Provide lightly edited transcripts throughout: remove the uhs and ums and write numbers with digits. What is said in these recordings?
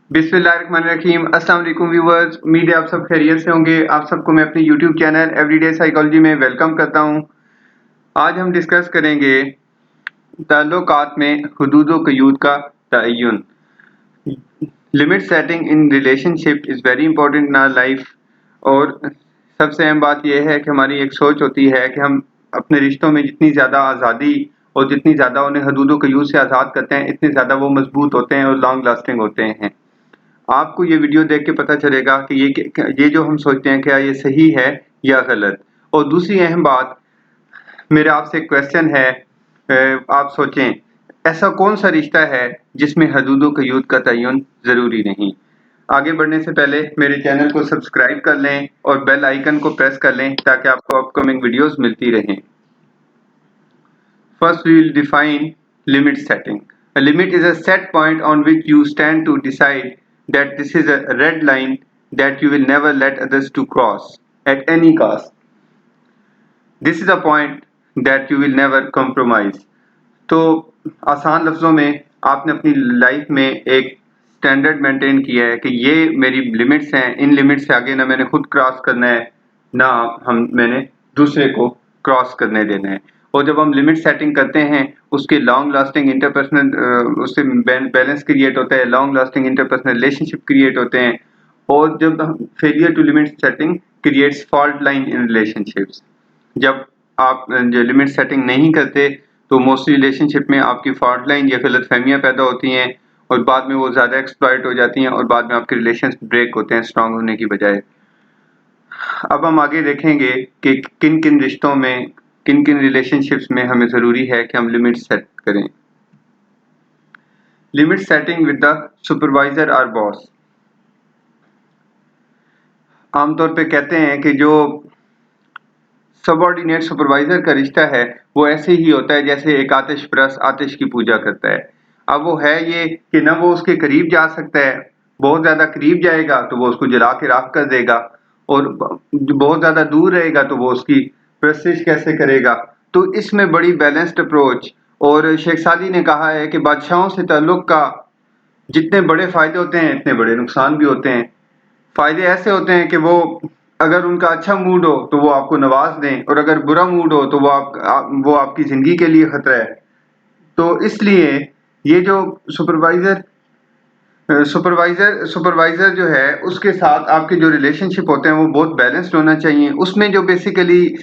बिस्मिल्लाहिर्रहमानिर्रहीम। अस्सलाम वालेकुम व्यूअर्स, उम्मीद है आप सब खैरियत से होंगे। आप सबको मैं अपने यूट्यूब चैनल एवरीडे साइकोलॉजी में वेलकम करता हूं। आज हम डिस्कस करेंगे ताल्लुकात में हुदूद व क़यूद का तयन। Limit setting in relationship is very important in our life. और सबसे अहम बात यह है कि हमारी एक सोच होती है कि हम अपने रिश्तों में जितनी ज़्यादा आज़ादी और जितनी ज़्यादा उन्हें हुदूद व क़यूद से आज़ाद करते हैं, इतने ज़्यादा वो मजबूत होते हैं और लॉन्ग लास्टिंग होते हैं। आपको ये वीडियो देख के पता चलेगा कि ये जो हम सोचते हैं क्या ये सही है या गलत। और दूसरी अहम बात, मेरा आपसे एक क्वेश्चन है, आप सोचें ऐसा कौन सा रिश्ता है जिसमें हदूद व क़यूद का तयन ज़रूरी नहीं। आगे बढ़ने से पहले मेरे चैनल को सब्सक्राइब कर लें और बेल आइकन को प्रेस कर लें ताकि आपको अपकमिंग वीडियोस मिलती रहें। First, we will define limit setting. A limit is a set point on which you stand to decide that this is a red line that you will never let others to cross at any cost. This is a point that you will never compromise. तो आसान लफ्ज़ों में आपने अपनी life में एक standard maintain किया है कि ये मेरी लिमिट्स हैं, इन लिमिट्स से आगे ना मैंने खुद क्रॉस करना है ना मैंने दूसरे को क्रॉस करने देना है। और जब हम लिमिट सेटिंग करते हैं उसके लॉन्ग लास्टिंग इंटरपर्सनल उससे बैलेंस क्रिएट होता है, long lasting interpersonal relationship create होते हैं। और जब failure to limit setting creates fault line in relationships. जब आप जो लिमिट सेटिंग नहीं करते तो मोस्टली रिलेशनशिप में आपकी फॉल्ट लाइन या गलतफहमियां पैदा होती हैं और बाद में वो ज़्यादा एक्सप्लॉइट हो जाती हैं और बाद में आपके रिलेशन ब्रेक होते हैं स्ट्रांग होने की बजाय। अब हम आगे देखेंगे कि किन किन रिश्तों में, किन किन रिलेशनशिप्स में हमें ज़रूरी है कि हम लिमिट सेट करें। Limit setting with the supervisor और बॉस। आमतौर पे कहते हैं कि जो सबऑर्डिनेट सुपरवाइजर का रिश्ता है वो ऐसे ही होता है जैसे एक आतिश परस्त आतिश की पूजा करता है। अब वो है ये कि न वो उसके करीब जा सकता है, बहुत ज्यादा करीब जाएगा तो वो उसको जला के राख कर देगा, और बहुत ज्यादा दूर रहेगा तो वो उसकी परस्तिश कैसे करेगा। तो इसमें बड़ी बैलेंस्ड अप्रोच। और शेख सादी ने कहा है कि बादशाहों से ताल्लुक का जितने बड़े फायदे होते हैं इतने बड़े नुकसान भी होते हैं। फायदे ऐसे होते हैं कि वो अगर उनका अच्छा मूड हो तो वो आपको नवाज दें, और अगर बुरा मूड हो तो वो आपकी जिंदगी के लिए खतरा है। तो इसलिए ये जो सुपरवाइजर सुपरवाइजर सुपरवाइजर जो है उसके साथ आपके जो रिलेशनशिप होते हैं वो बहुत बैलेंस्ड होना चाहिए। उसमें जो बेसिकली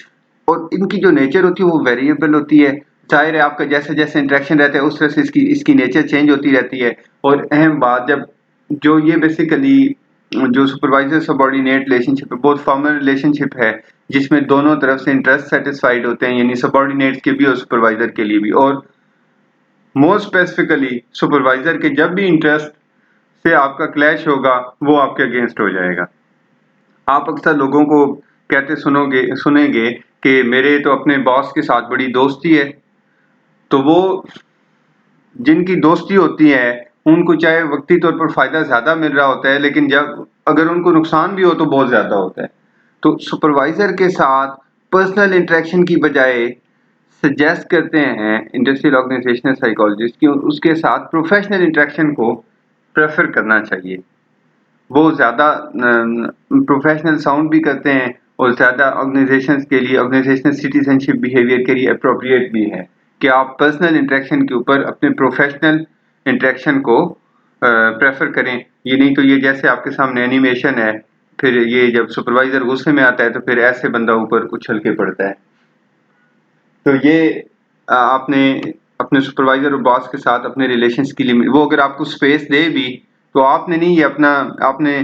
और इनकी जो नेचर होती है वो वेरिएबल होती है। जाहिर है आपका जैसे जैसे इंटरेक्शन रहता है उस तरह से इसकी इसकी नेचर चेंज होती रहती है। और अहम बात, जब जो ये बेसिकली जो सुपरवाइजर सबऑर्डिनेट रिलेशनशिप है बहुत फॉर्मल रिलेशनशिप है जिसमें दोनों तरफ से इंटरेस्ट सेटिस्फाइड होते हैं, यानी सबऑर्डिनेट्स के भी और सुपरवाइजर के लिए भी। और मोर स्पेसिफिकली सुपरवाइजर के जब भी इंटरेस्ट से आपका क्लैश होगा वो आपके अगेंस्ट हो जाएगा। आप अक्सर लोगों को कहते सुनेंगे कि मेरे तो अपने बॉस के साथ बड़ी दोस्ती है। तो वो जिनकी दोस्ती होती है उनको चाहे वक्ती तौर पर फायदा ज्यादा मिल रहा होता है, लेकिन जब अगर उनको नुकसान भी हो तो बहुत ज्यादा होता है। तो सुपरवाइजर के साथ पर्सनल इंटरेक्शन की बजाय सजेस्ट करते हैं इंडस्ट्रियल ऑर्गेनाइजेशनल साइकोलॉजिस्ट कि उसके साथ प्रोफेशनल इंटरेक्शन को प्रेफर करना चाहिए। वो ज़्यादा प्रोफेशनल साउंड भी करते हैं और ज़्यादा ऑर्गेनाइजेशंस के लिए, ऑर्गेनाइजेशनल सिटीजनशिप बिहेवियर के लिए अप्रोप्रिएट भी है कि आप पर्सनल इंटरेक्शन के ऊपर अपने प्रोफेशनल इंटरेक्शन को प्रेफर करें। ये नहीं तो ये जैसे आपके सामने एनिमेशन है, फिर ये जब सुपरवाइजर गुस्से में आता है तो फिर ऐसे बंदा ऊपर उछल के पड़ता है। तो ये आपने अपने सुपरवाइजर और बॉस के साथ अपने रिलेशंस की लिमिट, वो अगर आपको स्पेस दे भी तो आपने नहीं, ये आपने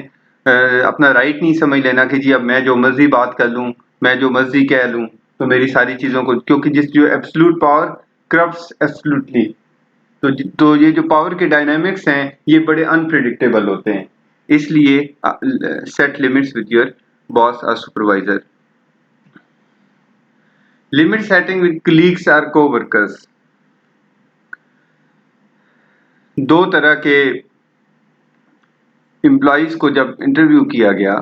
अपना राइट नहीं समझ लेना कि जी अब मैं जो मर्जी बात कर लूं, मैं जो मर्जी कह लूं तो मेरी सारी चीजों को, क्योंकि जो एब्सोल्यूट पावर करप्ट्स एब्सोल्यूटली। तो ये जो पावर के डायनामिक्स हैं ये बड़े अनप्रिडिक्टेबल होते हैं। इसलिए set limits with your boss और supervisor. Limit setting with colleagues और कोवर्कर्स। दो तरह के एम्प्लॉइज को जब इंटरव्यू किया गया,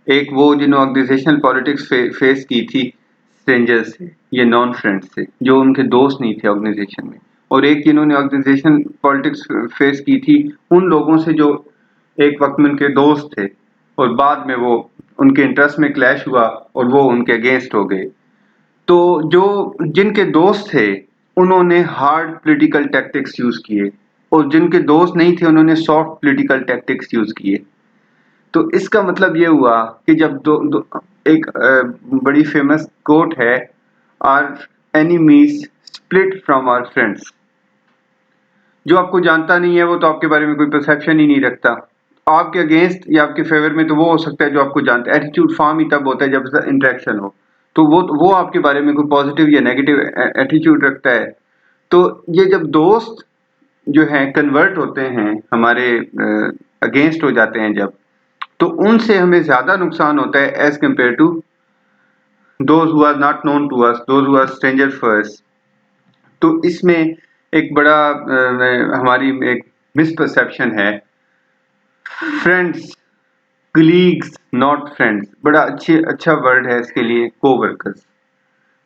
एक वो जिन्होंने ऑर्गेनाइजेशनल पॉलिटिक्स फेस की थी स्ट्रेंजर से या नॉन फ्रेंड से जो उनके दोस्त नहीं थे ऑर्गेनाइजेशन में, और एक जिन्होंने ऑर्गेनाइजेशनल पॉलिटिक्स फेस की थी उन लोगों से जो एक वक्त में उनके दोस्त थे और बाद में वो उनके इंटरेस्ट में क्लैश हुआ और वो उनके अगेंस्ट हो गए। तो जो जिनके दोस्त थे उन्होंने हार्ड पॉलिटिकल टैक्टिक्स यूज किए और जिनके दोस्त नहीं थे उन्होंने सॉफ्ट पॉलिटिकल टैक्टिक्स यूज किए। तो इसका मतलब ये हुआ कि जब एक बड़ी फेमस कोट है, are enemies split from our friends. जो आपको जानता नहीं है वो तो आपके बारे में कोई परसेप्शन ही नहीं रखता। आपके अगेंस्ट या आपके फेवर में तो वो हो सकता है जो आपको जानता है। एटीट्यूड फॉर्म ही तब होता है जब इंटरेक्शन हो। तो वो आपके बारे में कोई पॉजिटिव या नेगेटिव एटीट्यूड रखता है। तो ये जब दोस्त जो हैं कन्वर्ट होते हैं, हमारे अगेंस्ट हो जाते हैं जब, तो उनसे हमें ज्यादा नुकसान होता है as compared to those who are not known to us, those who are stranger first. तो इसमें एक बड़ा हमारी एक मिसपरसेप्शन है। फ्रेंड्स, कलीग्स नॉट फ्रेंड्स, बड़ा अच्छा वर्ड है इसके लिए, कोवर्कर्स।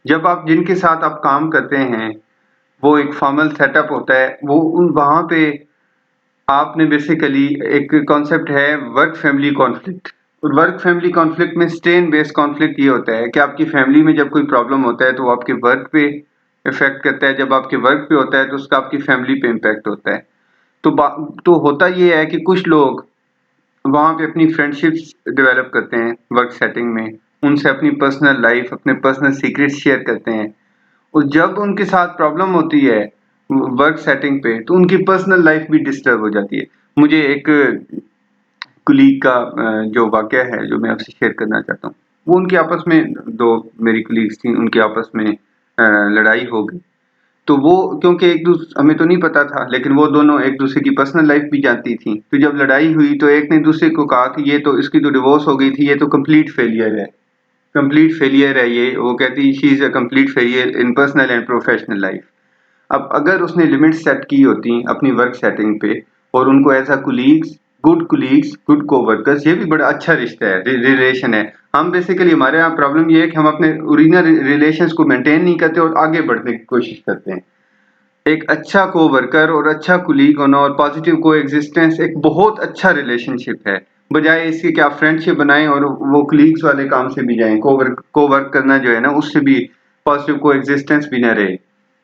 जब आप जिनके साथ आप काम करते हैं वो एक फॉर्मल सेटअप होता है, वो उन वहां पे आपने बेसिकली एक कॉन्सेप्ट है वर्क फैमिली कॉन्फ्लिक्ट। और वर्क फैमिली कॉन्फ्लिक्ट में स्ट्रेन बेस्ड कॉन्फ्लिक्ट ये होता है कि आपकी फैमिली में जब कोई प्रॉब्लम होता है तो वो आपके वर्क पे इफेक्ट करता है, जब आपके वर्क पे होता है तो उसका आपकी फैमिली पे इम्पैक्ट होता है। तो होता ये है कि कुछ लोग वहां पे अपनी फ्रेंडशिप्स डेवलप करते हैं वर्क सेटिंग में, उनसे अपनी पर्सनल लाइफ, अपने पर्सनल सीक्रेट्स शेयर करते हैं। और जब उनके साथ प्रॉब्लम होती है वर्क सेटिंग पे तो उनकी पर्सनल लाइफ भी डिस्टर्ब हो जाती है। मुझे एक कुलीग का जो वाकया है जो मैं आपसे शेयर करना चाहता हूँ। वो उनके आपस में, दो मेरी कुलीग्स थी, उनके आपस में लड़ाई हो गई। तो वो, क्योंकि एक दूसरे हमें तो नहीं पता था, लेकिन वो दोनों एक दूसरे की पर्सनल लाइफ भी जानती थी। तो जब लड़ाई हुई तो एक ने दूसरे को कहा कि ये तो, इसकी तो डिवोर्स हो गई थी, ये तो कंप्लीट फेलियर है, कंप्लीट फेलियर है ये। वो कहती she is a complete failure in personal and professional life. अब अगर उसने लिमिट सेट की होती अपनी वर्क सेटिंग पे और उनको as a colleagues, good coworkers, ये भी बड़ा अच्छा रिश्ता है, रिलेशन है। हम बेसिकली, हमारे यहाँ प्रॉब्लम ये है कि हम अपने ओरिजिनल रिलेशंस को मेंटेन नहीं करते और आगे बढ़ने की कोशिश करते हैं। एक अच्छा कोवर्कर और अच्छा कुलीग होना और पॉजिटिव को एग्जिस्टेंस एक बहुत अच्छा रिलेशनशिप है, बजाय इसके कि आप फ्रेंडशिप बनाएं और वो कुलीग्स वाले काम से भी जाएं। कोवर्क करना जो है ना, उससे भी पॉजिटिव को एग्जिस्टेंस भी ना रहे,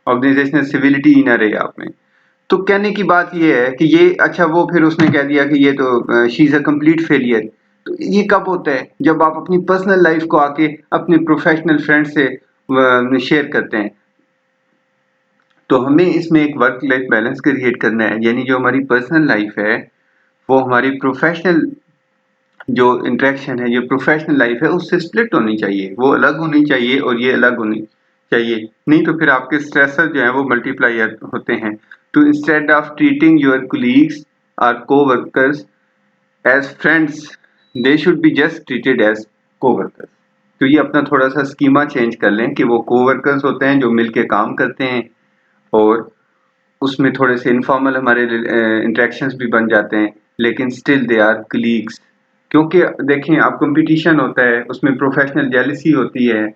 ऑर्गेनाइजेशनल सिविलिटी ही ना रहे आप में। तो कहने की बात ये है कि ये अच्छा, वो फिर उसने कह दिया कि ये तो she is a complete failure. तो ये कब होता है? जब आप अपनी पर्सनल लाइफ को आके अपने प्रोफेशनल फ्रेंड से शेयर करते हैं। तो हमें इसमें एक वर्क लाइफ बैलेंस क्रिएट करना है, यानी जो हमारी पर्सनल लाइफ है वो हमारी प्रोफेशनल जो इंटरेक्शन है, जो प्रोफेशनल लाइफ है, उससे स्प्लिट होनी चाहिए, वो अलग होनी चाहिए और ये अलग होनी चाहिए। नहीं तो फिर आपके स्ट्रेसर जो है वो मल्टीप्लाई होते हैं। तो instead of treating your colleagues और coworkers as friends, they should be just treated as coworkers. तो ये अपना थोड़ा सा स्कीमा चेंज कर लें कि वो कोवर्कर्स होते हैं जो मिलके काम करते हैं और उसमें थोड़े से इनफॉर्मल हमारे इंटरेक्शंस भी बन जाते हैं, लेकिन स्टिल दे आर कलीग्स। क्योंकि देखें, आप कंपटीशन होता है, उसमें प्रोफेशनल जेलसी होती है।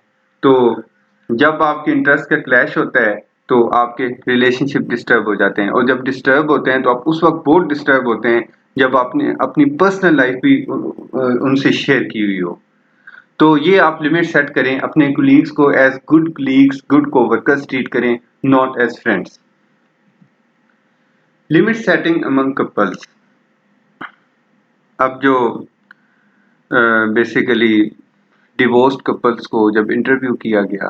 तो जब आपके इंटरेस्ट का क्लैश होता है तो आपके रिलेशनशिप डिस्टर्ब हो जाते हैं, और जब डिस्टर्ब होते हैं तो आप उस वक्त बहुत डिस्टर्ब होते हैं जब आपने अपनी पर्सनल लाइफ भी उनसे शेयर की हुई हो। तो ये आप लिमिट सेट करें, अपने कुलीग्स को as good colleagues, good coworkers treat करें, not as friends. Limit setting among couples. अब जो बेसिकली डिवोर्स्ड कपल्स को जब इंटरव्यू किया गया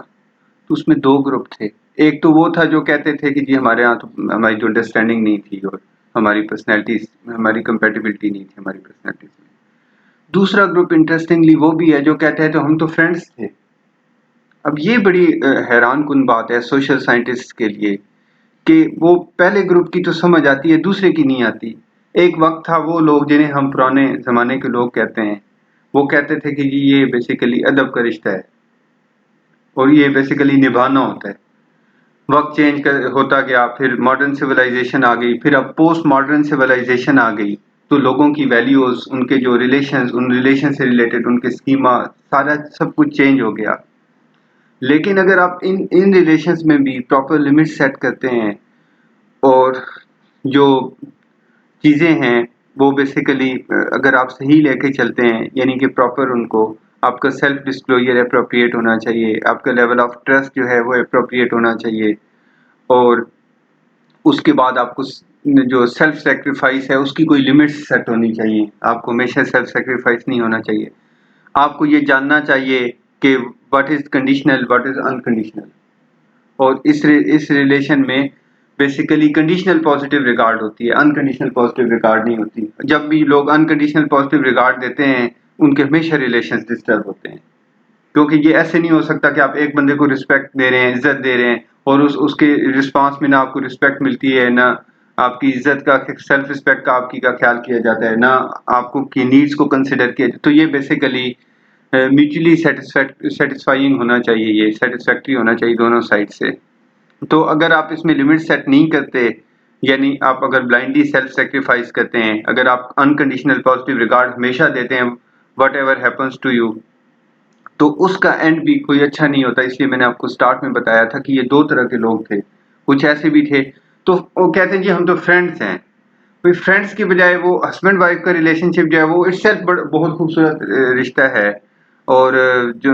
तो उसमें दो ग्रुप थे। एक तो वो था जो कहते थे कि जी हमारे यहाँ तो हमारी जो अंडरस्टैंडिंग नहीं थी और हमारी पर्सनैलिटी, हमारी कंपेटिबिलिटी नहीं थी हमारी पर्सनैलिटीज में। दूसरा ग्रुप इंटरेस्टिंगली वो भी है जो कहते हैं तो हम तो फ्रेंड्स थे। अब ये बड़ी हैरान कुन बात है सोशल साइंटिस्ट के लिए कि वो पहले ग्रुप की तो समझ आती है, दूसरे की नहीं आती। एक वक्त था वो लोग जिन्हें हम पुराने जमाने के लोग कहते हैं, वो कहते थे कि जी ये बेसिकली अदब का रिश्ता है और ये बेसिकली निभाना होता है। वक्त चेंज कर होता गया, फिर मॉडर्न सिविलाइजेशन आ गई, फिर अब पोस्ट मॉडर्न सिविलाइजेशन आ गई। तो लोगों की वैल्यूज, उनके जो रिलेशंस, उन रिलेशन से रिलेटेड उनके स्कीमा, सारा सब कुछ चेंज हो गया। लेकिन अगर आप इन इन रिलेशंस में भी प्रॉपर लिमिट सेट करते हैं और जो चीजें हैं वो बेसिकली अगर आप सही लेके चलते हैं, यानी कि प्रॉपर उनको, आपका सेल्फ डिस्क्लोजर एप्रोप्रिएट होना चाहिए, आपका लेवल ऑफ ट्रस्ट जो है वो एप्रोप्रिएट होना चाहिए, और उसके बाद आपको जो सेल्फ सेक्रीफाइस है उसकी कोई लिमिट सेट होनी चाहिए। आपको हमेशा सेल्फ सेक्रीफाइस नहीं होना चाहिए। आपको ये जानना चाहिए कि what is conditional, what is unconditional, और इस रिलेशन में बेसिकली कंडीशनल पॉजिटिव रिगार्ड होती है, अनकंडीशनल पॉजिटिव रिगार्ड नहीं होती। जब भी लोग अनकंडीशनल पॉजिटिव रिगार्ड देते हैं, उनके हमेशा रिलेशंस डिस्टर्ब होते हैं, क्योंकि ये ऐसे नहीं हो सकता कि आप एक बंदे को रिस्पेक्ट दे रहे हैं, इज्जत दे रहे हैं, और उसके रिस्पांस में ना आपको रिस्पेक्ट मिलती है, ना आपकी इज्जत का, सेल्फ रिस्पेक्ट का आपकी का ख्याल किया जाता है, ना आपको की नीड्स को कंसिडर किया जाता है। तो ये बेसिकली म्यूचुअली सेटिस्फाइंग होना चाहिए, ये सेटिस्फैक्ट्री होना चाहिए दोनों साइड से। तो अगर आप इसमें लिमिट सेट नहीं करते, यानी आप अगर ब्लाइंडली सेल्फ सेक्रीफाइस करते हैं, अगर आप अनकंडीशनल पॉजिटिव रिगार्ड हमेशा देते हैं whatever happens to you, तो उसका एंड भी कोई अच्छा नहीं होता। इसलिए मैंने आपको स्टार्ट में बताया था कि ये दो तरह के लोग थे। कुछ ऐसे भी थे तो वो कहते हैं जी हम तो फ्रेंड्स हैं, कोई फ्रेंड्स की बजाय वो हस्बैंड वाइफ का रिलेशनशिप जो है वो इटसेल्फ बहुत खूबसूरत रिश्ता है, और जो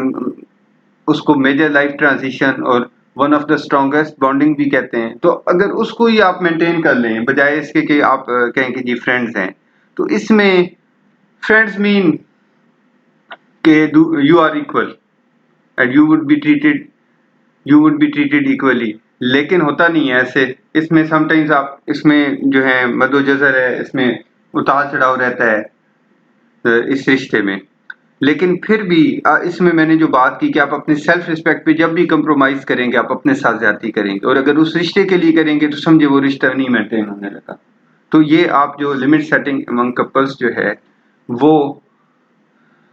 उसको मेजर लाइफ ट्रांजिशन और one of the strongest bonding भी कहते हैं। तो अगर उसको ही आप मेंटेन कर लें बजाय इसके कि आप कहें कि जी फ्रेंड्स हैं, तो इसमें फ्रेंड्स मीन कि you are equal and you would be treated equally, लेकिन होता नहीं है ऐसे। इसमें समटाइम्स आप इसमें जो है मदोजजर है, इसमें उतार चढ़ाव रहता है इस रिश्ते में। लेकिन फिर भी इसमें मैंने जो बात की कि आप अपने सेल्फ रिस्पेक्ट पे जब भी कंप्रोमाइज करेंगे आप अपने साथ ज्यादती करेंगे, और अगर उस रिश्ते के लिए करेंगे तो समझे वो रिश्ता नहीं मेंटेन होने लगा। तो ये आप जो लिमिट सेटिंग अमंग कपल्स जो है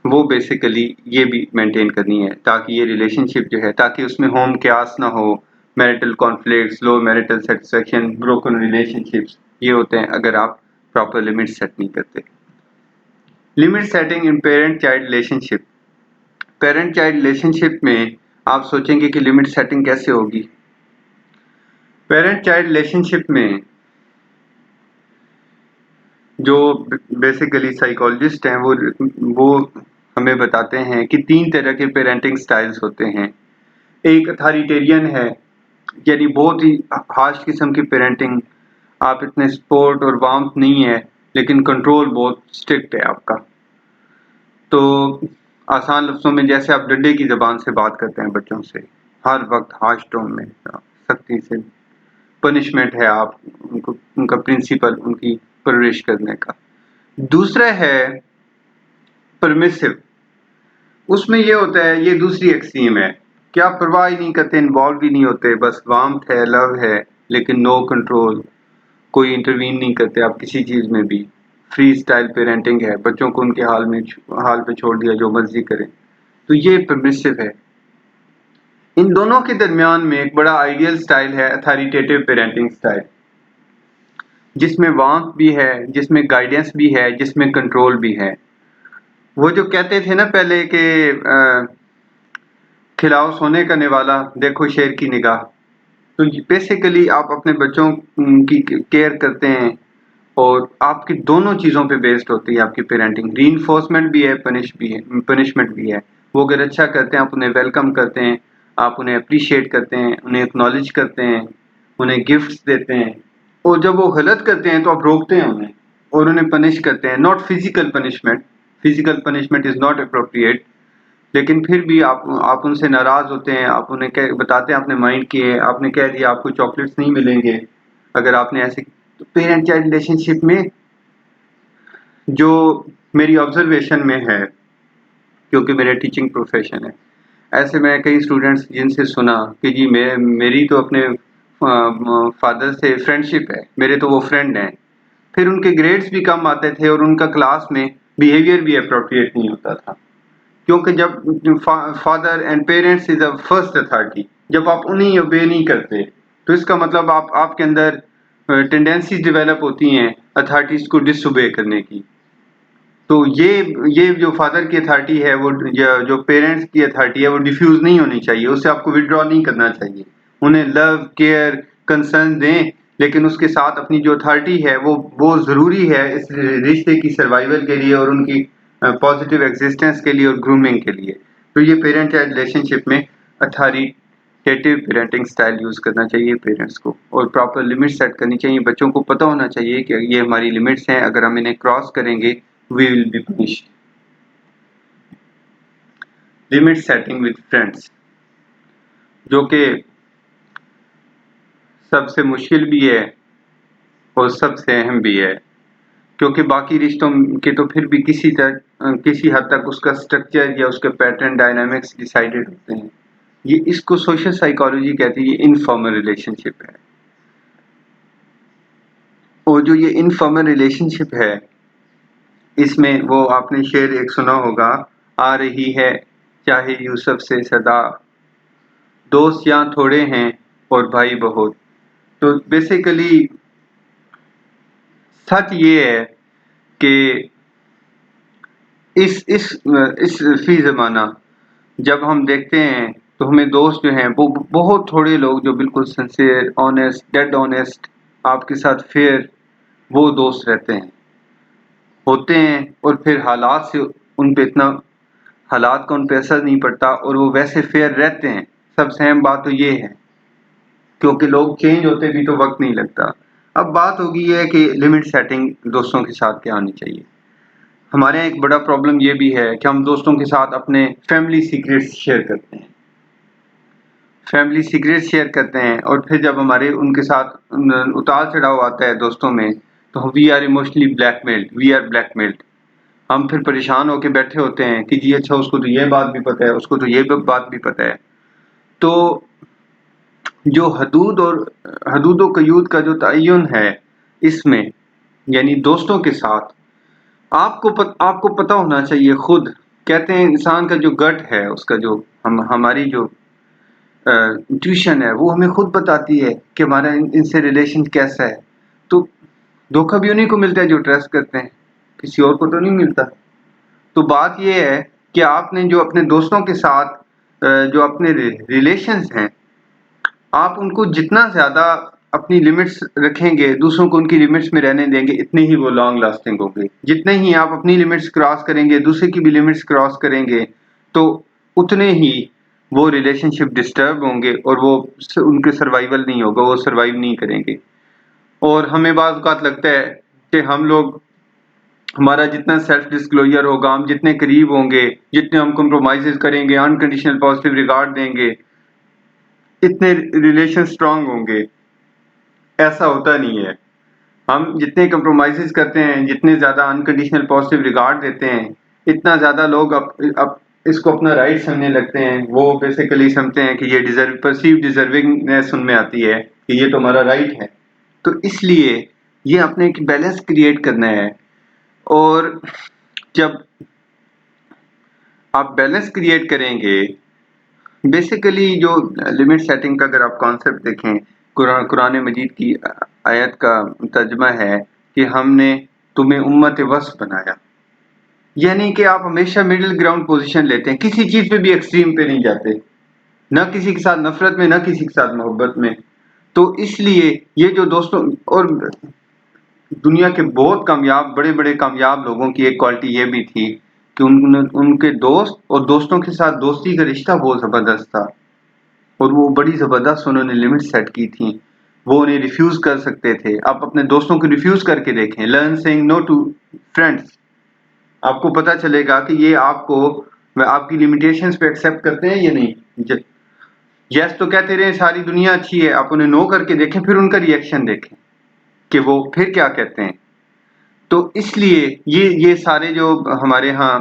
वो बेसिकली ये भी मेंटेन करनी है, ताकि ये रिलेशनशिप जो है, ताकि उसमें होम क्यास ना हो, मैरिटल कॉन्फ्लिक्ट्स, लो मैरिटल सेटिस्फेक्शन, ब्रोकन रिलेशनशिप्स, ये होते हैं अगर आप प्रॉपर लिमिट सेट नहीं करते। Limit setting in parent child relationship. Parent child relationship में आप सोचेंगे कि लिमिट सेटिंग कैसे होगी। पेरेंट चाइल्ड रिलेशनशिप में जो बेसिकली साइकोलॉजिस्ट हैं वो हमें बताते हैं कि 3 तरह के पेरेंटिंग स्टाइल्स होते हैं। एक अथॉरिटेरियन है, यानी बहुत ही हार्श किस्म की पेरेंटिंग, आप इतने सपोर्ट और वार्मथ नहीं है, लेकिन कंट्रोल बहुत स्ट्रिक्ट है आपका। तो आसान लफ्ज़ों में जैसे आप डंडे की ज़बान से बात करते हैं बच्चों से, हर वक्त हार्श टोन में, सख्ती से पनिशमेंट है, आप उनको, उनका प्रिंसिपल, उनकी परवरिश करने का। दूसरा है परमिसिव। उसमें ये होता है, ये दूसरी एक्सट्रीम है कि आप परवाह ही नहीं करते, इन्वॉल्व ही नहीं होते, बस वार्मथ है, लव है, लेकिन नो कंट्रोल, कोई इंटरवीन नहीं करते आप किसी चीज़ में भी। फ्री स्टाइल पेरेंटिंग है, बच्चों को उनके हाल पे छोड़ दिया, जो मर्जी करें। तो ये परमिसिव है। इन दोनों के दरमियान में एक बड़ा आइडियल स्टाइल है अथॉरिटेटिव पेरेंटिंग स्टाइल, जिसमें वार्मथ भी है, जिसमें गाइडेंस भी है, जिसमें कंट्रोल भी है। वो जो कहते थे ना पहले कि खिलाओ सोने का निवाला, देखो शेर की निगाह। तो बेसिकली आप अपने बच्चों की केयर करते हैं, और आपकी दोनों चीज़ों पे बेस्ड होती है आपकी पेरेंटिंग। रीइंफोर्समेंट भी है, पनिशमेंट भी है। वो अगर अच्छा करते हैं आप उन्हें वेलकम करते हैं, आप उन्हें अप्रिशिएट करते हैं, उन्हें एक्नॉलेज करते हैं, उन्हें गिफ्ट्स देते हैं। और जब वो गलत करते हैं तो आप रोकते हैं उन्हें और उन्हें पनिश करते हैं। Not physical punishment, physical punishment is not appropriate, लेकिन फिर भी आप उनसे नाराज होते हैं, आप उन्हें बताते हैं, आपने माइंड किए, आपने कह दिया आपको चॉकलेट्स नहीं मिलेंगे अगर आपने ऐसे। तो पेरेंट चाइल्ड रिलेशनशिप में जो मेरी ऑब्जर्वेशन में है, क्योंकि मेरा टीचिंग प्रोफेशन है, ऐसे मैं कई स्टूडेंट्स जिनसे सुना कि जी मेरी तो अपने फादर से फ्रेंडशिप है, मेरे तो वो फ्रेंड हैं, फिर उनके ग्रेड्स भी कम आते थे और उनका क्लास में बिहेवियर भी अप्रोप्रिएट नहीं होता था, क्योंकि जब father and parents is a first authority, जब आप उन्हें ओबे नहीं करते तो इसका मतलब आपके अंदर टेंडेंसीज डेवलप होती हैं अथॉरिटीज को डिसओबे करने की। तो ये जो फादर की अथॉरिटी है, वो जो पेरेंट्स की अथॉरिटी है, वो डिफ्यूज नहीं होनी चाहिए, उससे आपको विड्रॉ नहीं करना चाहिए। उन्हें लव केयर कंसर्न दें, लेकिन उसके साथ अपनी जो अथॉरिटी है वो ज़रूरी है इस रिश्ते की सर्वाइवल के लिए और उनकी पॉजिटिव एग्जिस्टेंस के लिए और ग्रूमिंग के लिए। तो ये पेरेंट चाइल्ड रिलेशनशिप में अथॉरिटेटिव पेरेंटिंग स्टाइल यूज़ करना चाहिए पेरेंट्स को, और प्रॉपर लिमिट सेट करनी चाहिए। बच्चों को पता होना चाहिए कि ये हमारी लिमिट्स हैं, अगर हम इन्हें क्रॉस करेंगे we will be punished. Limit setting with friends, जो कि सबसे मुश्किल भी है और सबसे अहम भी है, क्योंकि बाकी रिश्तों के तो फिर भी किसी हद तक उसका स्ट्रक्चर या उसके पैटर्न डायनामिक्स डिसाइडेड होते हैं। ये इसको सोशल साइकोलॉजी कहती है, ये इनफॉर्मल रिलेशनशिप है। और जो ये इनफॉर्मल रिलेशनशिप है, इसमें वो आपने शेर एक सुना होगा, आ रही है चाहे यूसुफ से सदा, दोस्त यहाँ थोड़े हैं और भाई बहुत। तो बेसिकली सच ये है कि इस फी ज़माना जब हम देखते हैं तो हमें दोस्त जो हैं वो बहुत थोड़े लोग जो बिल्कुल सिंसियर, ऑनेस्ट, डेड ऑनेस्ट, आपके साथ फेयर, वो दोस्त रहते हैं, होते हैं। और फिर हालात का उन पे असर नहीं पड़ता और वो वैसे फेयर रहते हैं। सबसे अहम बात तो ये है, क्योंकि लोग चेंज होते भी तो वक्त नहीं लगता। अब बात होगी ये कि लिमिट सेटिंग दोस्तों के साथ क्या आनी चाहिए। हमारे यहाँ एक बड़ा प्रॉब्लम ये भी है कि हम दोस्तों के साथ अपने फैमिली सीक्रेट्स शेयर करते हैं। फैमिली सीक्रेट्स शेयर करते हैं और फिर जब हमारे उनके साथ उतार चढ़ाव आता है दोस्तों में, तो वी आर इमोशनली ब्लैकमेल्ड। हम फिर परेशान होकर बैठे होते हैं कि जी अच्छा, उसको तो ये बात भी पता है, उसको तो ये बात भी पता है। तो जो हदूद और कयूद का जो तयन है इसमें, यानी दोस्तों के साथ, आपको पता होना चाहिए खुद। कहते हैं इंसान का जो गट है, उसका जो हमारी जो इंट्यूशन है, वो हमें खुद बताती है कि हमारा इनसे रिलेशन कैसा है। तो धोखा भी उन्हीं को मिलता है जो ट्रस्ट करते हैं, किसी और को तो नहीं मिलता। तो बात ये है कि आपने जो अपने दोस्तों के साथ जो अपने रिलेशंस हैं, आप उनको जितना ज़्यादा अपनी लिमिट्स रखेंगे, दूसरों को उनकी लिमिट्स में रहने देंगे, इतनी ही वो लॉन्ग लास्टिंग होगी। जितने ही आप अपनी लिमिट्स क्रॉस करेंगे, दूसरे की भी लिमिट्स क्रॉस करेंगे, तो उतने ही वो रिलेशनशिप डिस्टर्ब होंगे और वो उनके सर्वाइवल नहीं होगा, वो सर्वाइव नहीं करेंगे। और हमें बाज़ औक़ात लगता है कि हमारा जितना सेल्फ डिस्क्लोजर होगा, हम जितने करीब होंगे, जितने हम कॉम्प्रोमाइज़ेज़ करेंगे, अनकंडीशनल पॉजिटिव रिगार्ड देंगे, इतने रिलेशन स्ट्रांग होंगे। ऐसा होता नहीं है। हम जितने कंप्रोमाइज़ेज़ करते हैं, जितने ज़्यादा अनकंडीशनल पॉजिटिव रिगार्ड देते हैं, इतना ज़्यादा लोग अब इसको अपना राइट समझने लगते हैं। वो बेसिकली समझते हैं कि ये परसीव्ड डिज़र्विंगनेस उनमें आती है कि ये तो हमारा राइट है। तो इसलिए ये आपने एक बैलेंस क्रिएट करना है, और जब आप बैलेंस क्रिएट करेंगे, बेसिकली जो लिमिट सेटिंग का अगर आप कॉन्सेप्ट देखें, कुरान मजीद की आयत का तर्जुमा है कि हमने तुम्हें उम्मत वसत बनाया, यानी कि आप हमेशा मिडिल ग्राउंड पोजीशन लेते हैं, किसी चीज पे भी एक्सट्रीम पे नहीं जाते, न किसी के साथ नफरत में, न किसी के साथ मोहब्बत में। तो इसलिए ये जो दोस्तों और दुनिया के बहुत कामयाब, बड़े बड़े कामयाब लोगों की एक क्वालिटी ये भी थी कि उनके दोस्त और दोस्तों के साथ दोस्ती का रिश्ता बहुत जबरदस्त था, और वो बड़ी ज़बरदस्त उन्होंने लिमिट सेट की थी। वो उन्हें रिफ्यूज़ कर सकते थे। आप अपने दोस्तों को रिफ्यूज़ करके देखें। Learn saying no to friends. आपको पता चलेगा कि ये आपकी लिमिटेशंस पे एक्सेप्ट करते हैं या नहीं। यस तो कहते रहे सारी दुनिया अच्छी है, आप उन्हें नो करके देखें, फिर उनका रिएक्शन देखें कि वो फिर क्या कहते हैं। तो इसलिए ये सारे जो हमारे यहाँ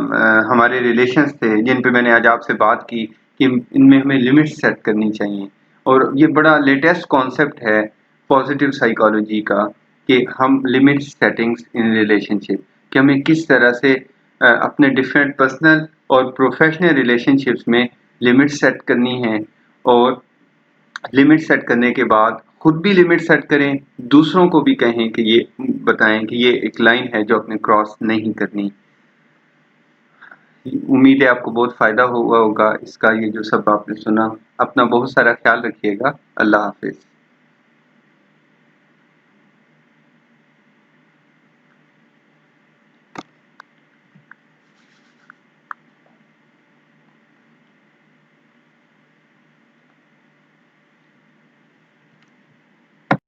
हमारे रिलेशंस थे जिन पे मैंने आज आपसे बात की कि इनमें हमें लिमिट्स सेट करनी चाहिए, और ये बड़ा लेटेस्ट कॉन्सेप्ट है पॉजिटिव साइकोलॉजी का कि हम लिमिट सेटिंग्स इन रिलेशनशिप, कि हमें किस तरह से अपने डिफरेंट पर्सनल और प्रोफेशनल रिलेशनशिप्स में लिमिट सेट करनी है, और लिमिट सेट करने के बाद खुद भी लिमिट सेट करें, दूसरों को भी कहें कि ये बताएं कि ये एक लाइन है जो आपने क्रॉस नहीं करनी। उम्मीद है आपको बहुत फ़ायदा हुआ होगा इसका, ये जो सब आपने सुना। अपना बहुत सारा ख्याल रखिएगा। अल्लाह हाफ़िज़।